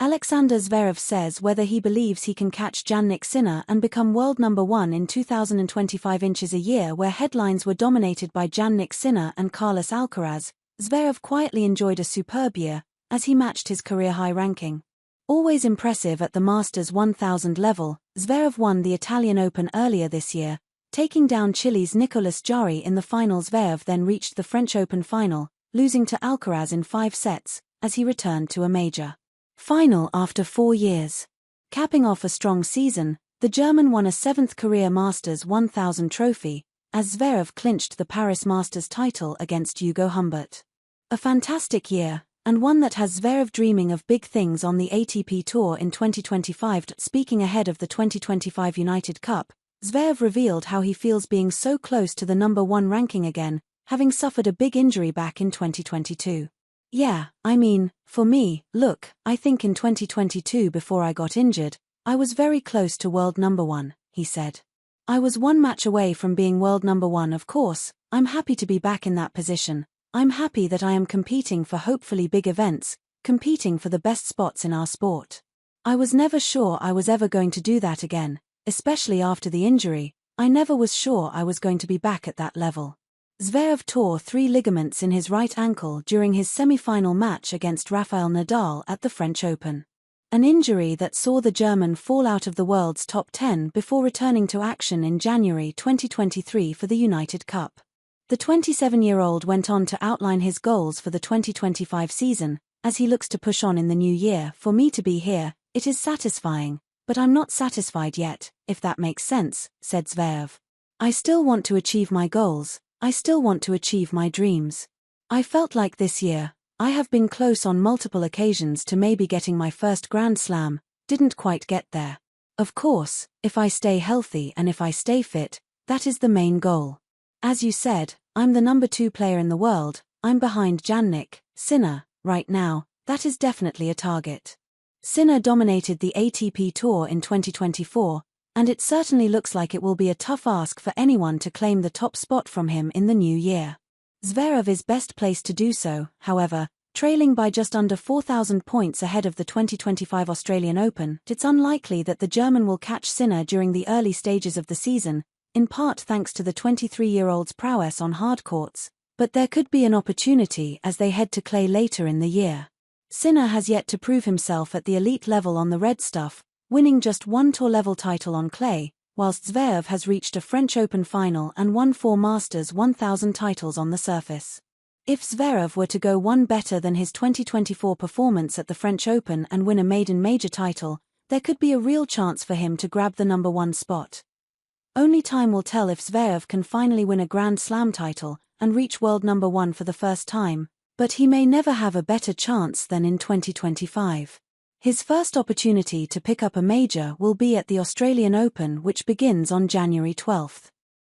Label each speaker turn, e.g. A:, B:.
A: Alexander Zverev says whether he believes he can catch Jannik Sinner and become world number one in 2025. Inches a year where headlines were dominated by Jannik Sinner and Carlos Alcaraz, Zverev quietly enjoyed a superb year, as he matched his career-high ranking. Always impressive at the Masters 1000 level, Zverev won the Italian Open earlier this year, taking down Chile's Nicolas Jarry in the final. Zverev then reached the French Open final, losing to Alcaraz in 5 sets, as he returned to a major final after 4 years. Capping off a strong season, the German won a 7th career Masters 1000 trophy, as Zverev clinched the Paris Masters title against Hugo Humbert. A fantastic year, and one that has Zverev dreaming of big things on the ATP Tour in 2025. Speaking ahead of the 2025 United Cup, Zverev revealed how he feels being so close to the number 1 ranking again, having suffered a big injury back in 2022. "Yeah, I mean, for me, look, I think in 2022 before I got injured, I was very close to world number 1, he said. I was 1 match away from being world number 1. Of course, I'm happy to be back in that position. I'm happy that I am competing for hopefully big events, competing for the best spots in our sport. I was never sure I was ever going to do that again, especially after the injury. I never was sure I was going to be back at that level." Zverev tore 3 ligaments in his right ankle during his semi-final match against Rafael Nadal at the French Open. An injury that saw the German fall out of the world's top 10 before returning to action in January 2023 for the United Cup. The 27-year-old went on to outline his goals for the 2025 season, as he looks to push on in the new year. "For me to be here, it is satisfying, but I'm not satisfied yet, if that makes sense," said Zverev. "I still want to achieve my goals. I still want to achieve my dreams. I felt like this year, I have been close on multiple occasions to maybe getting my first Grand Slam, didn't quite get there. Of course, if I stay healthy and if I stay fit, that is the main goal. As you said, I'm the number 2 player in the world, I'm behind Jannik Sinner, right now, that is definitely a target." Sinner dominated the ATP Tour in 2024, and it certainly looks like it will be a tough ask for anyone to claim the top spot from him in the new year. Zverev is best placed to do so, however, trailing by just under 4,000 points ahead of the 2025 Australian Open. It's unlikely that the German will catch Sinner during the early stages of the season, in part thanks to the 23-year-old's prowess on hard courts, but there could be an opportunity as they head to clay later in the year. Sinner has yet to prove himself at the elite level on the red stuff, winning just 1 tour-level title on clay, whilst Zverev has reached a French Open final and won 4 Masters 1000 titles on the surface. If Zverev were to go 1 better than his 2024 performance at the French Open and win a maiden major title, there could be a real chance for him to grab the number 1 spot. Only time will tell if Zverev can finally win a Grand Slam title and reach world number 1 for the first time, but he may never have a better chance than in 2025. His first opportunity to pick up a major will be at the Australian Open, which begins on January 12.